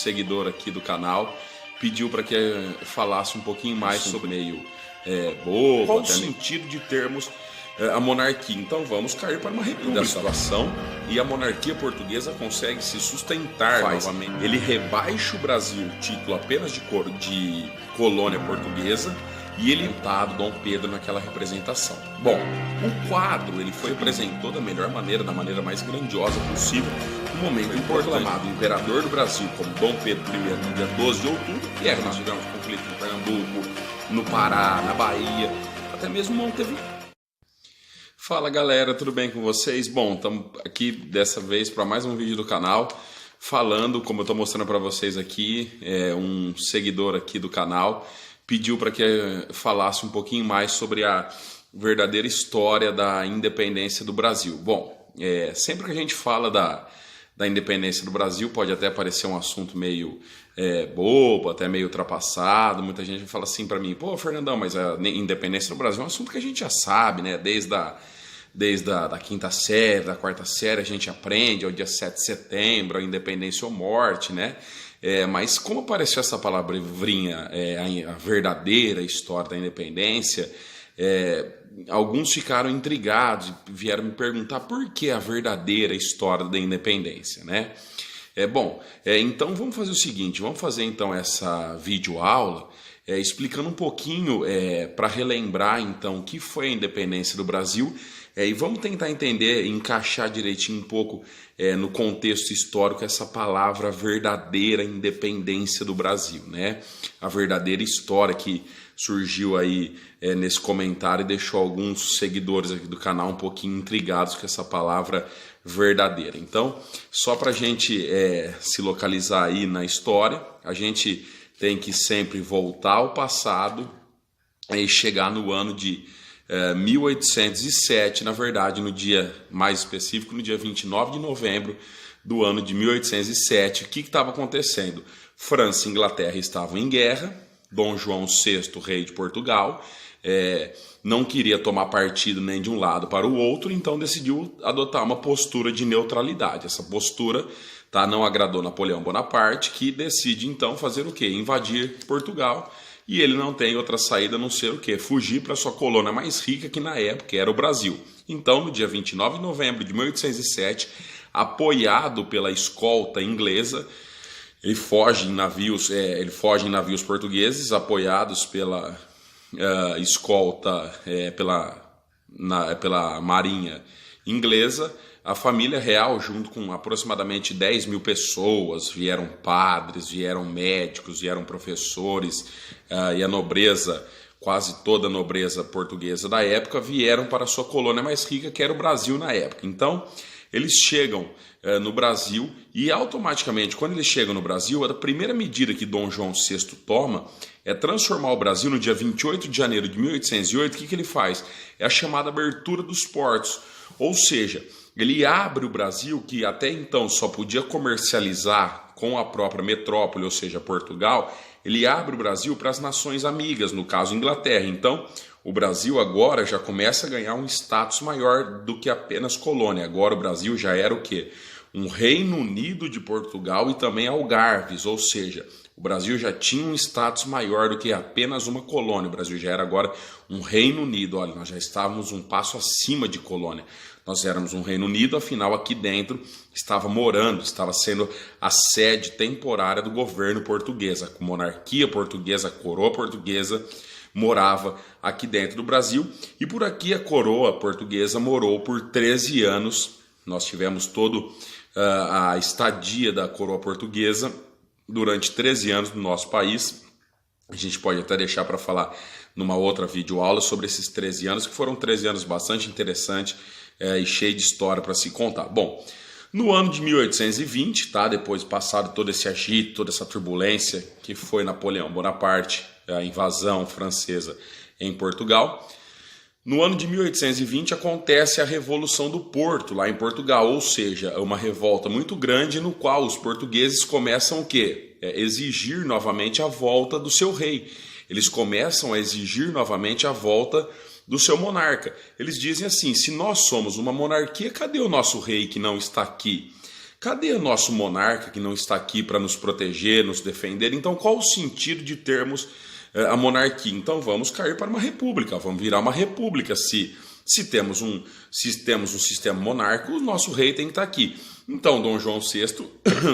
seguidor aqui do canal pediu para que falasse um pouquinho mais sobre meio bobo, qual o sentido de termos a monarquia. Então vamos cair para uma república da situação e a monarquia portuguesa consegue se sustentar novamente. Ele rebaixa o Brasil título apenas de colônia portuguesa e ele Dom Pedro naquela representação. Bom, o quadro ele foi apresentou da melhor maneira, da maneira mais grandiosa possível, no momento proclamado imperador do Brasil como Dom Pedro I no dia 12 de outubro, e nós tivemos conflito em Pernambuco, no Pará, na Bahia, até mesmo Montevideo. Fala galera, tudo bem com vocês? Bom, estamos aqui dessa vez para mais um vídeo do canal, falando, como eu estou mostrando para vocês aqui, um seguidor aqui do canal pediu para que falasse um pouquinho mais sobre a verdadeira história da independência do Brasil. Bom, sempre que a gente fala da independência do Brasil, pode até parecer um assunto meio bobo, até meio ultrapassado. Muita gente fala assim para mim, pô, Fernandão, mas a independência do Brasil é um assunto que a gente já sabe, né? Desde a quinta série, da quarta série, a gente aprende, é o dia 7 de setembro, a independência ou morte, né? Mas como apareceu essa palavrinha, a verdadeira história da independência, alguns ficaram intrigados e vieram me perguntar por que a verdadeira história da independência, né? Então vamos fazer o seguinte, vamos fazer então essa videoaula explicando um pouquinho para relembrar então o que foi a independência do Brasil e vamos tentar entender, encaixar direitinho um pouco no contexto histórico essa palavra verdadeira independência do Brasil, né? A verdadeira história que surgiu aí nesse comentário e deixou alguns seguidores aqui do canal um pouquinho intrigados com essa palavra verdadeira. Então, só para a gente se localizar aí na história, a gente tem que sempre voltar ao passado e chegar no ano de 1807, na verdade, no dia mais específico, no dia 29 de novembro do ano de 1807. O que estava acontecendo? França e Inglaterra estavam em guerra, Dom João VI, rei de Portugal, não queria tomar partido nem de um lado para o outro, então decidiu adotar uma postura de neutralidade. Essa postura não agradou Napoleão Bonaparte, que decide então fazer o quê? Invadir Portugal. E ele não tem outra saída a não ser o quê? Fugir para sua colônia mais rica, que na época era o Brasil. Então, no dia 29 de novembro de 1807, apoiado pela escolta inglesa, ele foge em navios portugueses, apoiados pela escolta, pela marinha inglesa. A família real, junto com aproximadamente 10 mil pessoas, vieram padres, vieram médicos, vieram professores, e a nobreza, quase toda a nobreza portuguesa da época, vieram para a sua colônia mais rica, que era o Brasil na época. Então, eles chegam no Brasil e automaticamente, quando eles chegam no Brasil, a primeira medida que Dom João VI toma é transformar o Brasil no dia 28 de janeiro de 1808. O que ele faz? É a chamada abertura dos portos, ou seja, ele abre o Brasil, que até então só podia comercializar com a própria metrópole, ou seja, Portugal. Ele abre o Brasil para as nações amigas, no caso Inglaterra. Então, o Brasil agora já começa a ganhar um status maior do que apenas colônia. Agora o Brasil já era o quê? Um Reino Unido de Portugal e também Algarves, ou seja, o Brasil já tinha um status maior do que apenas uma colônia. O Brasil já era agora um Reino Unido. Olha, nós já estávamos um passo acima de colônia. Nós éramos um Reino Unido, afinal aqui dentro estava sendo a sede temporária do governo português. A monarquia portuguesa, a coroa portuguesa morava aqui dentro do Brasil. E por aqui a coroa portuguesa morou por 13 anos. Nós tivemos toda a estadia da coroa portuguesa durante 13 anos no nosso país. A gente pode até deixar para falar numa outra videoaula sobre esses 13 anos, que foram 13 anos bastante interessantes e cheio de história para se contar. Bom, no ano de 1820, depois passado todo esse agito, toda essa turbulência que foi Napoleão Bonaparte, a invasão francesa em Portugal, no ano de 1820 acontece a Revolução do Porto, lá em Portugal, ou seja, uma revolta muito grande no qual os portugueses começam o quê? Exigir novamente a volta do seu rei. Eles começam a exigir novamente a volta do seu monarca. Eles dizem assim: se nós somos uma monarquia, cadê o nosso rei que não está aqui? cadê o nosso monarca que não está aqui para nos proteger, nos defender? Então qual o sentido de termos a monarquia? Então vamos cair para uma república, vamos virar uma república. Se temos um sistema monárquico, o nosso rei tem que estar aqui. Então Dom João VI,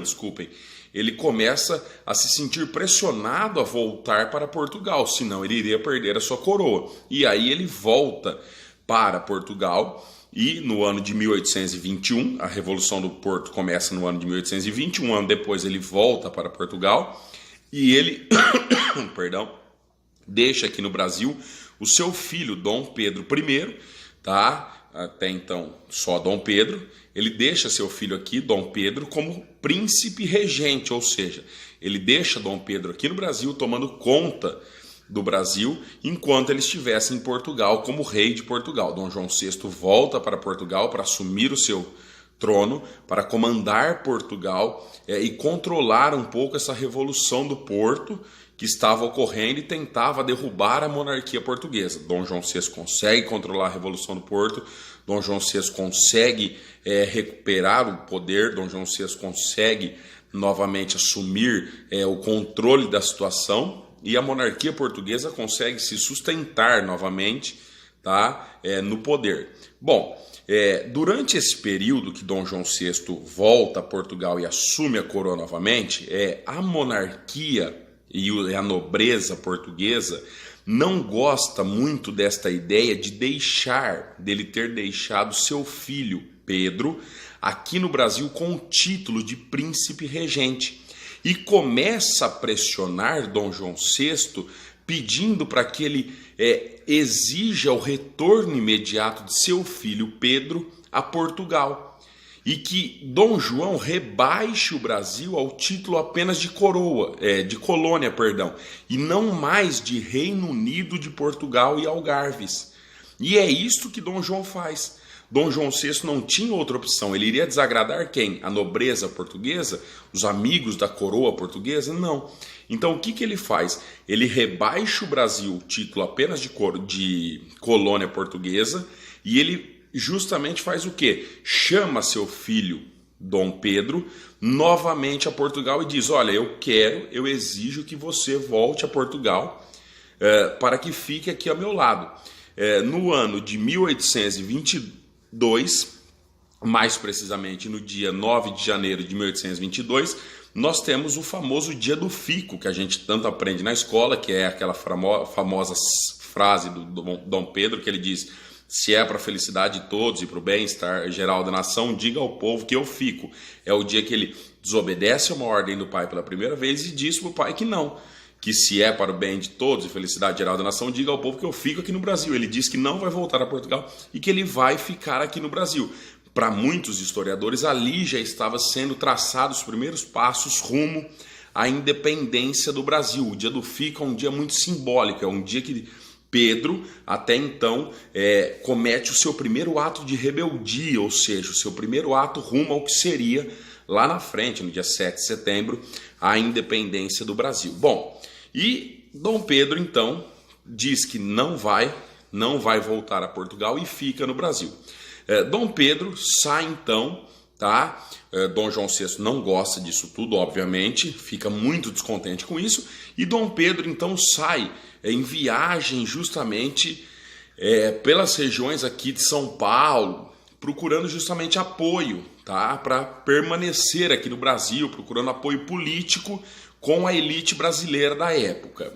desculpem, ele começa a se sentir pressionado a voltar para Portugal, senão ele iria perder a sua coroa. E aí ele volta para Portugal e no ano de 1821, a Revolução do Porto começa no ano de 1820, um ano depois ele volta para Portugal e ele deixa aqui no Brasil o seu filho Dom Pedro I, tá? Até então só Dom Pedro, ele deixa seu filho aqui, Dom Pedro, como príncipe regente, ou seja, ele deixa Dom Pedro aqui no Brasil tomando conta do Brasil, enquanto ele estivesse em Portugal como rei de Portugal. Dom João VI volta para Portugal para assumir o seu trono, para comandar Portugal e controlar um pouco essa revolução do Porto que estava ocorrendo e tentava derrubar a monarquia portuguesa. Dom João VI consegue controlar a Revolução do Porto, Dom João VI consegue recuperar o poder, Dom João VI consegue novamente assumir o controle da situação e a monarquia portuguesa consegue se sustentar novamente, tá, no poder. Bom, durante esse período que Dom João VI volta a Portugal e assume a coroa novamente, a monarquia e a nobreza portuguesa não gosta muito desta ideia dele ter deixado seu filho Pedro aqui no Brasil com o título de príncipe regente e começa a pressionar Dom João VI pedindo para que ele exija o retorno imediato de seu filho Pedro a Portugal e que Dom João rebaixe o Brasil ao título apenas de colônia, e não mais de Reino Unido de Portugal e Algarves. E é isto que Dom João faz. Dom João VI não tinha outra opção. Ele iria desagradar quem? A nobreza portuguesa? Os amigos da coroa portuguesa? Não. Então o que ele faz? Ele rebaixa o Brasil, o título apenas de colônia portuguesa, e ele justamente faz o quê? Chama seu filho Dom Pedro novamente a Portugal e diz: olha, eu exijo que você volte a Portugal para que fique aqui ao meu lado. No ano de 1822, mais precisamente no dia 9 de janeiro de 1822, nós temos o famoso Dia do Fico, que a gente tanto aprende na escola, que é aquela famosa frase do Dom Pedro, que ele diz: se é para a felicidade de todos e para o bem-estar geral da nação, diga ao povo que eu fico. É o dia que ele desobedece a uma ordem do pai pela primeira vez e diz para o pai que não. Que se é para o bem de todos e felicidade geral da nação, diga ao povo que eu fico aqui no Brasil. Ele diz que não vai voltar a Portugal e que ele vai ficar aqui no Brasil. Para muitos historiadores, ali já estava sendo traçados os primeiros passos rumo à independência do Brasil. O Dia do Fico é um dia muito simbólico, é um dia que Pedro, até então, comete o seu primeiro ato de rebeldia, ou seja, o seu primeiro ato rumo ao que seria, lá na frente, no dia 7 de setembro, a independência do Brasil. Bom, e Dom Pedro, então, diz que não vai voltar a Portugal e fica no Brasil. Dom Pedro sai, então, tá? Dom João VI não gosta disso tudo, obviamente, fica muito descontente com isso, e Dom Pedro, então, sai em viagem justamente pelas regiões aqui de São Paulo, procurando justamente apoio, tá? Para permanecer aqui no Brasil, procurando apoio político com a elite brasileira da época.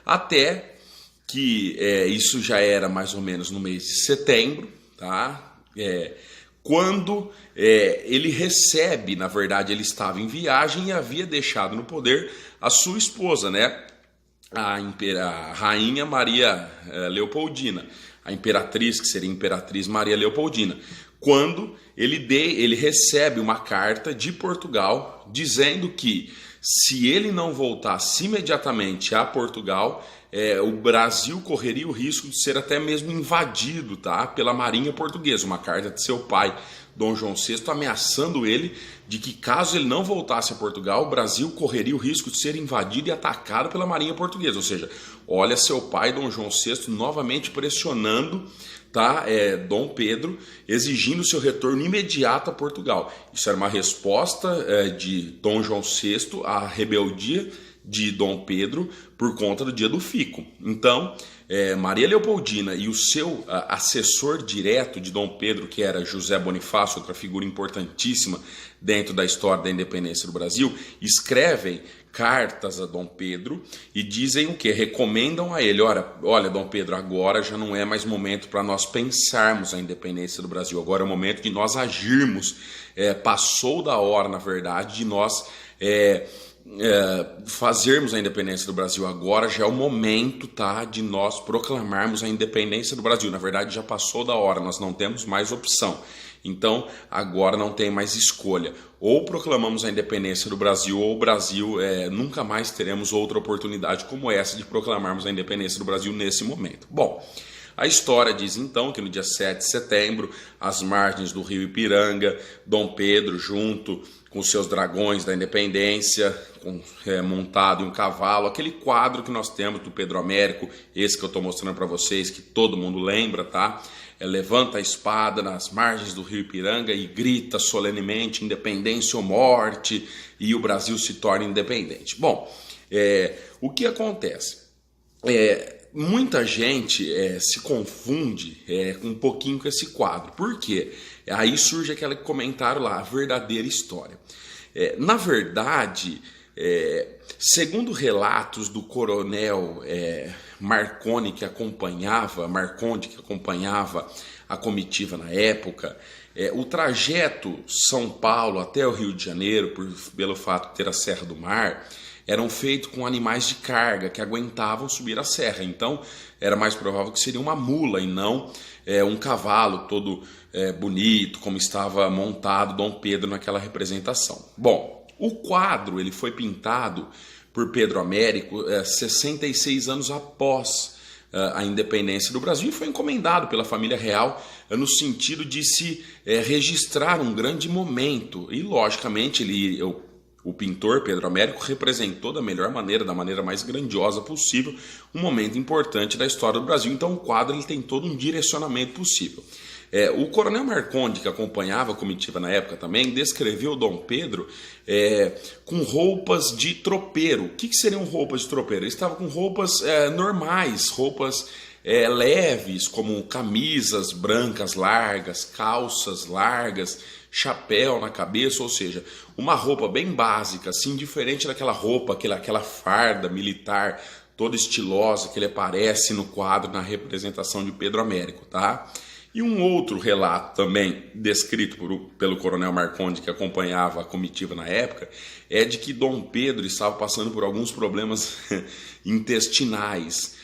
Até que isso já era mais ou menos no mês de setembro, tá? Quando ele recebe, na verdade ele estava em viagem e havia deixado no poder a sua esposa, né? A rainha Maria Leopoldina, a imperatriz, que seria a imperatriz Maria Leopoldina, quando ele recebe uma carta de Portugal dizendo que se ele não voltasse imediatamente a Portugal, o Brasil correria o risco de ser até mesmo invadido, tá, pela marinha portuguesa. Uma carta de seu pai, Dom João VI, ameaçando ele de que caso ele não voltasse a Portugal, o Brasil correria o risco de ser invadido e atacado pela marinha portuguesa. Ou seja, olha seu pai, Dom João VI, novamente pressionando, tá? Dom Pedro exigindo seu retorno imediato a Portugal. Isso era uma resposta de Dom João VI à rebeldia de Dom Pedro por conta do Dia do Fico. Então, Maria Leopoldina e o seu assessor direto de Dom Pedro, que era José Bonifácio, outra figura importantíssima dentro da história da independência do Brasil, escrevem cartas a Dom Pedro e dizem o quê? Recomendam a ele, olha Dom Pedro, agora já não é mais momento para nós pensarmos a independência do Brasil, agora é o momento de nós agirmos, passou da hora, na verdade, de nós fazermos a independência do Brasil. Agora já é o momento, tá, de nós proclamarmos a independência do Brasil. Na verdade, já passou da hora, nós não temos mais opção. Então, agora não tem mais escolha. Ou proclamamos a independência do Brasil, ou o Brasil nunca mais teremos outra oportunidade como essa de proclamarmos a independência do Brasil nesse momento. Bom, a história diz então que no dia 7 de setembro, às margens do rio Ipiranga, Dom Pedro, junto com seus dragões da independência, montado em um cavalo, aquele quadro que nós temos do Pedro Américo, esse que eu estou mostrando para vocês, que todo mundo lembra, tá? Levanta a espada nas margens do rio Ipiranga e grita solenemente independência ou morte, e o Brasil se torna independente. Bom, o que acontece? Muita gente se confunde um pouquinho com esse quadro. Por quê? Aí surge aquele comentário lá, a verdadeira história. Na verdade, segundo relatos do coronel Marconde, que acompanhava a comitiva na época, o trajeto São Paulo até o Rio de Janeiro, pelo fato de ter a Serra do Mar, eram feitos com animais de carga que aguentavam subir a serra. Então, era mais provável que seria uma mula e não um cavalo todo bonito, como estava montado Dom Pedro naquela representação. Bom, o quadro ele foi pintado por Pedro Américo 66 anos após a independência do Brasil e foi encomendado pela família real no sentido de se registrar um grande momento. E, logicamente, o pintor Pedro Américo representou da melhor maneira, da maneira mais grandiosa possível, um momento importante da história do Brasil. Então o quadro ele tem todo um direcionamento possível. O coronel Marconde, que acompanhava a comitiva na época também, descreveu Dom Pedro com roupas de tropeiro. O que seriam roupas de tropeiro? Ele estava com roupas normais, roupas leves, como camisas brancas largas, calças largas, chapéu na cabeça, ou seja, uma roupa bem básica, assim, diferente daquela roupa, aquela farda militar toda estilosa que ele aparece no quadro na representação de Pedro Américo, tá? E um outro relato também descrito pelo coronel Marconde, que acompanhava a comitiva na época, é de que Dom Pedro estava passando por alguns problemas intestinais,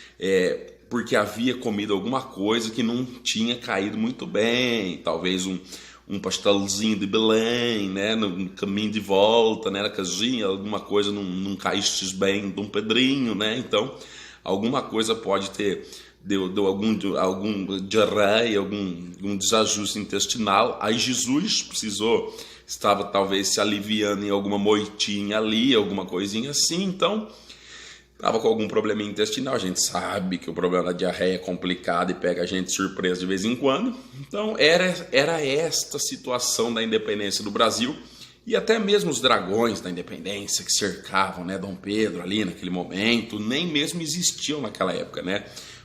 porque havia comido alguma coisa que não tinha caído muito bem, talvez um pastelzinho de Belém, né, no caminho de volta, né, na casinha, alguma coisa não caísse bem Dom Pedrinho, né, então alguma coisa pode ter, deu algum diarreia, algum desajuste intestinal, aí Jesus estava talvez se aliviando em alguma moitinha ali, alguma coisinha assim, então estava com algum probleminha intestinal. A gente sabe que o problema da diarreia é complicado e pega a gente de surpresa de vez em quando. Então era esta situação da independência do Brasil e até mesmo os dragões da independência que cercavam, né, Dom Pedro ali naquele momento, nem mesmo existiam naquela época, né?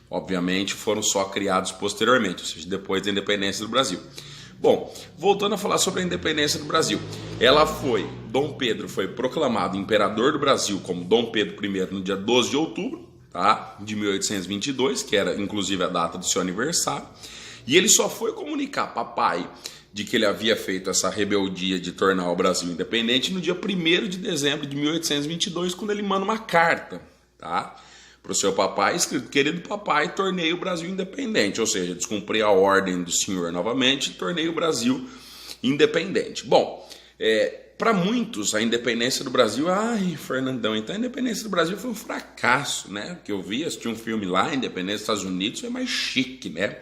Obviamente foram só criados posteriormente, ou seja, depois da independência do Brasil. Bom, voltando a falar sobre a independência do Brasil, Dom Pedro foi proclamado imperador do Brasil como Dom Pedro I no dia 12 de outubro, tá, de 1822, que era inclusive a data do seu aniversário, e ele só foi comunicar a papai de que ele havia feito essa rebeldia de tornar o Brasil independente no dia 1º de dezembro de 1822, quando ele manda uma carta, tá, para o seu papai, escrito: querido papai, tornei o Brasil independente, ou seja, descumpri a ordem do senhor novamente e tornei o Brasil independente. Bom, para muitos a independência do Brasil, Fernandão, então a independência do Brasil foi um fracasso, né? Porque eu assisti um filme lá, a independência dos Estados Unidos foi mais chique, né?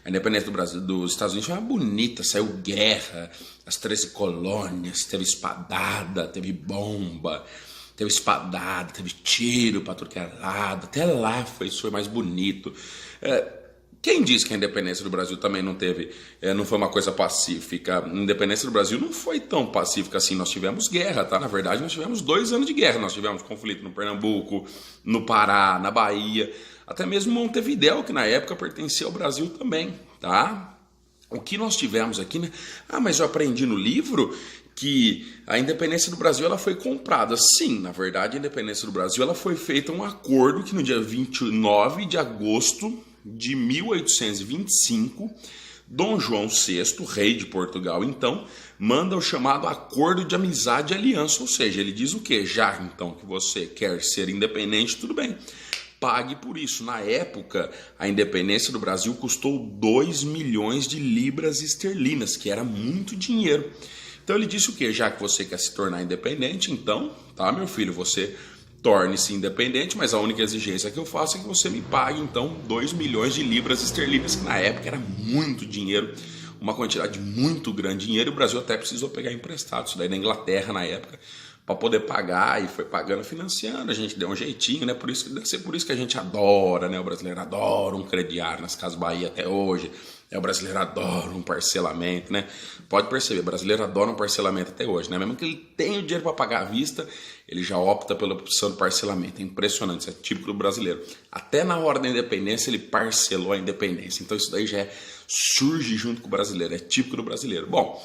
A independência dos Estados Unidos foi mais bonita, saiu guerra, as 13 colônias, teve espadada, teve bomba, teve espadada, teve tiro para tudo que era lado, até lá foi mais bonito. Quem disse que a independência do Brasil também não foi uma coisa pacífica? A independência do Brasil não foi tão pacífica assim. Nós tivemos guerra, tá? Na verdade, nós tivemos 2 anos de guerra. Nós tivemos conflito no Pernambuco, no Pará, na Bahia, até mesmo Montevidéu, que na época pertencia ao Brasil também, tá? O que nós tivemos aqui, né? Mas eu aprendi no livro que a independência do Brasil ela foi comprada. Sim, na verdade, a independência do Brasil ela foi feita um acordo que no dia 29 de agosto de 1825, Dom João VI, rei de Portugal, então, manda o chamado Acordo de Amizade e Aliança, ou seja, ele diz o quê? Já então que você quer ser independente, tudo bem, pague por isso. Na época, a independência do Brasil custou 2 milhões de libras esterlinas, que era muito dinheiro. Então ele disse o quê? Já que você quer se tornar independente, então, tá, meu filho, você torne-se independente, mas a única exigência que eu faço é que você me pague, então, 2 milhões de libras esterlinas, que na época era muito dinheiro, uma quantidade muito grande de dinheiro, e o Brasil até precisou pegar emprestado, isso daí da Inglaterra na época, para poder pagar, e foi pagando, financiando, a gente deu um jeitinho, né? Deve ser por isso que a gente adora, né? O brasileiro adora um crediário nas Casas Bahia até hoje, o brasileiro adora um parcelamento, né? Pode perceber, o brasileiro adora um parcelamento até hoje, né? Mesmo que ele tenha o dinheiro para pagar à vista, ele já opta pela opção do parcelamento. É impressionante, isso é típico do brasileiro. Até na hora da independência, ele parcelou a independência. Então isso daí já surge junto com o brasileiro, é típico do brasileiro. Bom,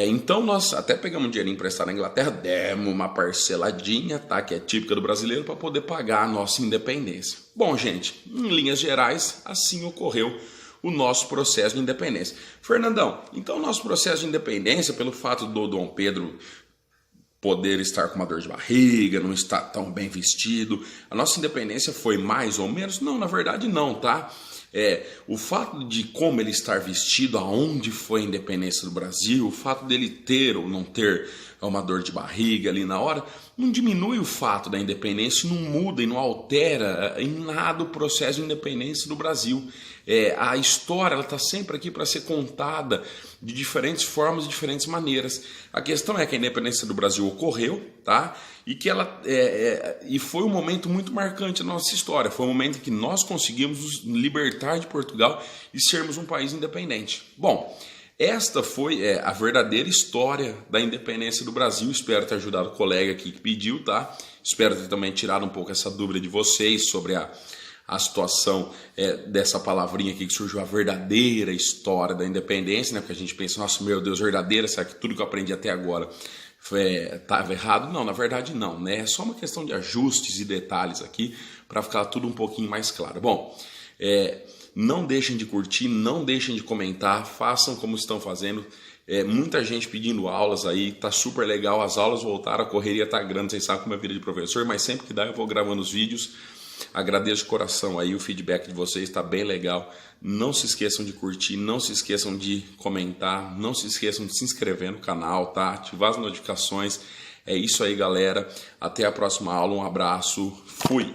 então nós até pegamos um dinheiro emprestado na Inglaterra, demos uma parceladinha, tá? Que é típica do brasileiro, para poder pagar a nossa independência. Bom, gente, em linhas gerais, assim ocorreu o nosso processo de independência. Fernandão, então o nosso processo de independência, pelo fato do Dom Pedro poder estar com uma dor de barriga, não estar tão bem vestido, a nossa independência foi mais ou menos? Não, na verdade não, tá? O fato de como ele estar vestido, aonde foi a independência do Brasil, o fato dele ter ou não ter uma dor de barriga ali na hora, não diminui o fato da independência, não muda e não altera em nada o processo de independência do Brasil. A história está sempre aqui para ser contada de diferentes formas, de diferentes maneiras. A questão é que a independência do Brasil ocorreu, tá? E que e foi um momento muito marcante na nossa história. Foi um momento em que nós conseguimos nos libertar de Portugal e sermos um país independente. Bom, esta foi a verdadeira história da independência do Brasil. Espero ter ajudado o colega aqui que pediu, tá? Espero ter também tirado um pouco essa dúvida de vocês sobre a situação dessa palavrinha aqui que surgiu, a verdadeira história da independência, né? Porque a gente pensa, nossa, meu Deus, verdadeira, será que tudo que eu aprendi até agora estava errado? Não, na verdade não, né? É só uma questão de ajustes e detalhes aqui para ficar tudo um pouquinho mais claro. Bom, não deixem de curtir, não deixem de comentar, façam como estão fazendo. Muita gente pedindo aulas aí, tá super legal, as aulas voltaram, a correria tá grande, vocês sabem como é a vida de professor, mas sempre que dá eu vou gravando os vídeos. Agradeço de coração aí, o feedback de vocês está bem legal. Não se esqueçam de curtir, não se esqueçam de comentar, não se esqueçam de se inscrever no canal, tá? Ativar as notificações. É isso aí, galera. Até a próxima aula, um abraço, fui!